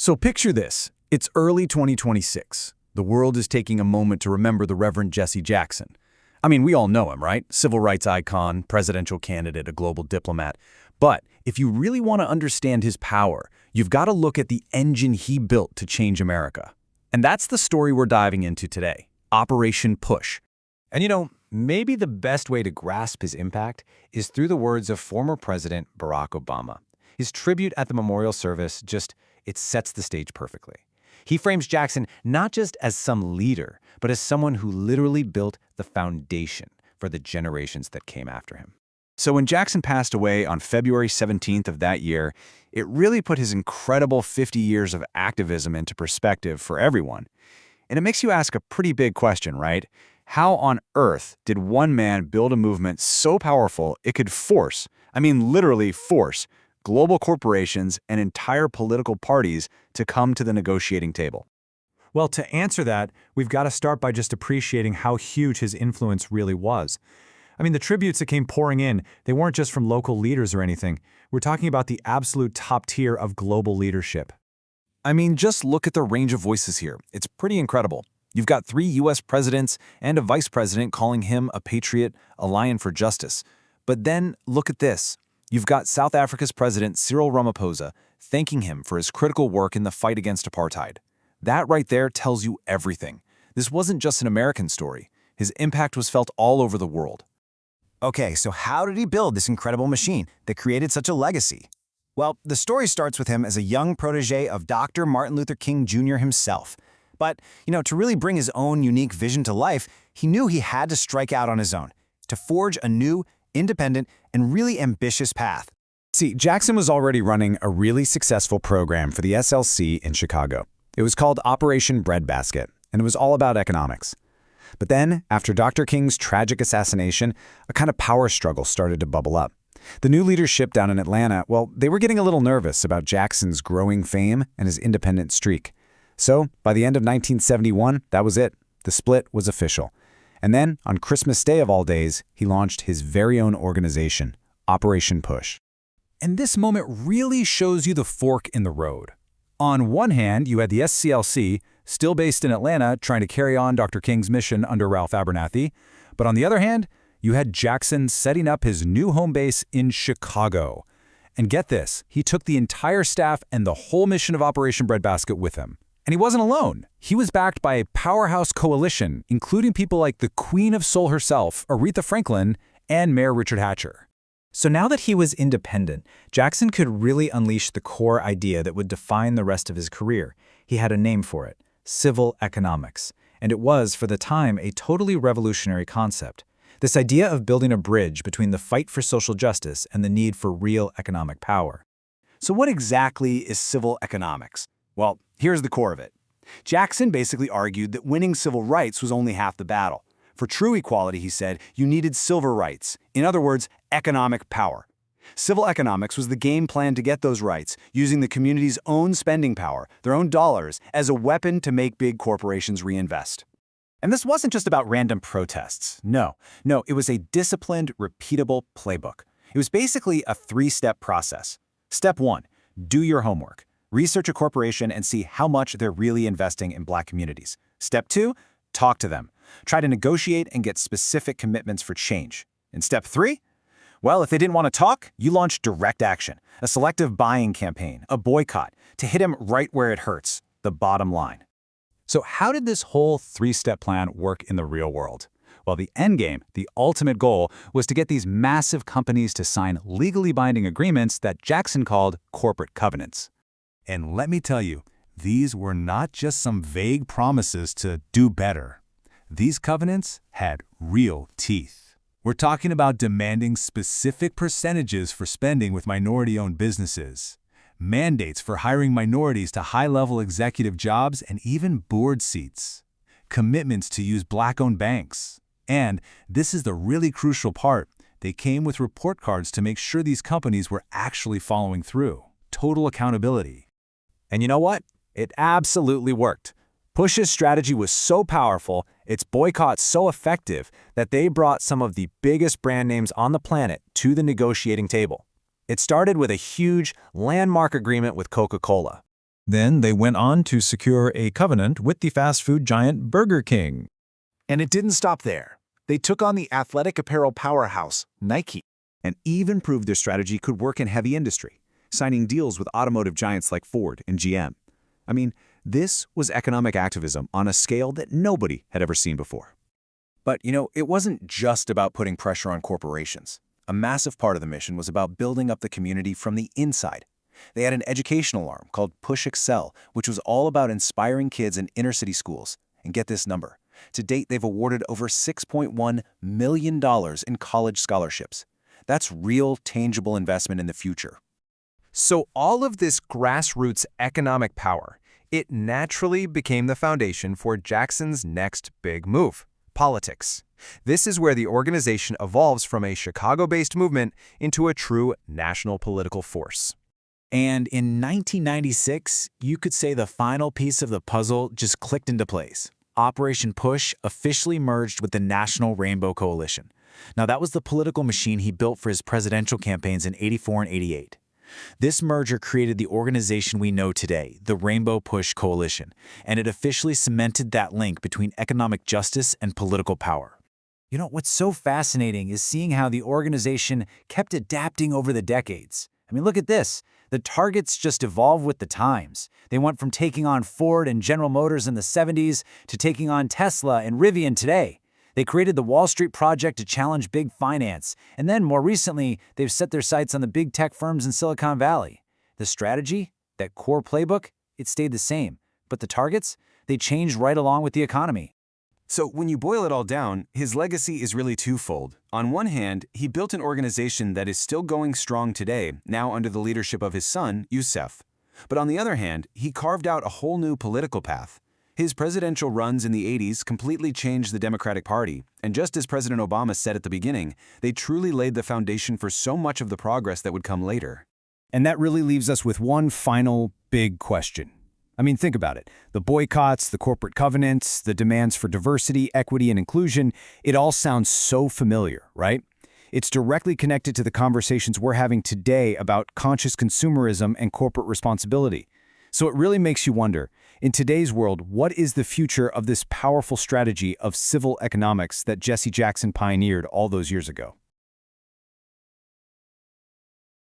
So picture this. It's early 2026. The world is taking a moment to remember the Reverend Jesse Jackson. I mean, we all know him, right? Civil rights icon, presidential candidate, a global diplomat. But if you really want to understand his power, you've got to look at the engine he built to change America. And that's the story we're diving into today, Operation Push. And maybe the best way to grasp his impact is through the words of former President Barack Obama. His tribute at the memorial service it sets the stage perfectly. He frames Jackson not just as some leader, but as someone who literally built the foundation for the generations that came after him. So when Jackson passed away on February 17th of that year, it really put his incredible 50 years of activism into perspective for everyone. And it makes you ask a pretty big question, right? How on earth did one man build a movement so powerful it could force, literally force, global corporations and entire political parties to come to the negotiating table? Well, to answer that, we've got to start by just appreciating how huge his influence really was. The tributes that came pouring in, they weren't just from local leaders or anything. We're talking about the absolute top tier of global leadership. Just look at the range of voices here. It's pretty incredible. You've got 3 U.S. presidents and a vice president calling him a patriot, a lion for justice. But then look at this. You've got South Africa's president, Cyril Ramaphosa, thanking him for his critical work in the fight against apartheid. That right there tells you everything. This wasn't just an American story. His impact was felt all over the world. Okay, so how did he build this incredible machine that created such a legacy? Well, the story starts with him as a young protege of Dr. Martin Luther King Jr. himself. But, to really bring his own unique vision to life, he knew he had to strike out on his own, to forge a new, independent, and really ambitious path. See, Jackson was already running a really successful program for the SLC in Chicago. It was called Operation Breadbasket, and it was all about economics. But then, after Dr. King's tragic assassination, a kind of power struggle started to bubble up. The new leadership down in Atlanta, they were getting a little nervous about Jackson's growing fame and his independent streak. So, by the end of 1971, that was it. The split was official. And then, on Christmas Day of all days, he launched his very own organization, Operation Push. And this moment really shows you the fork in the road. On one hand, you had the SCLC, still based in Atlanta, trying to carry on Dr. King's mission under Ralph Abernathy. But on the other hand, you had Jackson setting up his new home base in Chicago. And get this, he took the entire staff and the whole mission of Operation Breadbasket with him. And he wasn't alone. He was backed by a powerhouse coalition, including people like the Queen of Soul herself, Aretha Franklin, and Mayor Richard Hatcher. So now that he was independent, Jackson could really unleash the core idea that would define the rest of his career. He had a name for it, civil economics. And it was, for the time, a totally revolutionary concept. This idea of building a bridge between the fight for social justice and the need for real economic power. So what exactly is civil economics? Well, here's the core of it. Jackson basically argued that winning civil rights was only half the battle. For true equality, he said, you needed civil rights. In other words, economic power. Civil economics was the game plan to get those rights, using the community's own spending power, their own dollars, as a weapon to make big corporations reinvest. And this wasn't just about random protests. No, it was a disciplined, repeatable playbook. It was basically a 3-step process. Step 1, do your homework. Research a corporation and see how much they're really investing in Black communities. Step 2, talk to them. Try to negotiate and get specific commitments for change. And step 3? Well, if they didn't want to talk, you launched direct action, a selective buying campaign, a boycott, to hit them right where it hurts, the bottom line. So how did this whole 3-step plan work in the real world? Well, the end game, the ultimate goal, was to get these massive companies to sign legally binding agreements that Jackson called corporate covenants. And let me tell you, these were not just some vague promises to do better. These covenants had real teeth. We're talking about demanding specific percentages for spending with minority-owned businesses, mandates for hiring minorities to high-level executive jobs and even board seats, commitments to use Black-owned banks. And this is the really crucial part. They came with report cards to make sure these companies were actually following through. Total accountability. And you know what? It absolutely worked. Push's strategy was so powerful, its boycott so effective, that they brought some of the biggest brand names on the planet to the negotiating table. It started with a huge, landmark agreement with Coca-Cola. Then they went on to secure a covenant with the fast food giant Burger King. And it didn't stop there. They took on the athletic apparel powerhouse, Nike. And even proved their strategy could work in heavy industry, signing deals with automotive giants like Ford and GM. I mean, this was economic activism on a scale that nobody had ever seen before. But, it wasn't just about putting pressure on corporations. A massive part of the mission was about building up the community from the inside. They had an educational arm called Push Excel, which was all about inspiring kids in inner-city schools. And get this number. To date, they've awarded over $6.1 million in college scholarships. That's real, tangible investment in the future. So all of this grassroots economic power, it naturally became the foundation for Jackson's next big move, politics. This is where the organization evolves from a Chicago-based movement into a true national political force. And in 1996, you could say the final piece of the puzzle just clicked into place. Operation Push officially merged with the National Rainbow Coalition. Now, that was the political machine he built for his presidential campaigns in '84 and '88. This merger created the organization we know today, the Rainbow Push Coalition, and it officially cemented that link between economic justice and political power. What's so fascinating is seeing how the organization kept adapting over the decades. Look at this. The targets just evolved with the times. They went from taking on Ford and General Motors in the '70s to taking on Tesla and Rivian today. They created the Wall Street Project to challenge big finance, and then more recently, they've set their sights on the big tech firms in Silicon Valley. The strategy, that core playbook, it stayed the same, but the targets, they changed right along with the economy. So when you boil it all down, his legacy is really twofold. On one hand, he built an organization that is still going strong today, now under the leadership of his son, Yusef. But on the other hand, he carved out a whole new political path. His presidential runs in the '80s completely changed the Democratic Party, and just as President Obama said at the beginning, they truly laid the foundation for so much of the progress that would come later. And that really leaves us with one final big question. Think about it. The boycotts, the corporate covenants, the demands for diversity, equity, and inclusion, it all sounds so familiar, right? It's directly connected to the conversations we're having today about conscious consumerism and corporate responsibility. So it really makes you wonder, in today's world, what is the future of this powerful strategy of civil economics that Jesse Jackson pioneered all those years ago?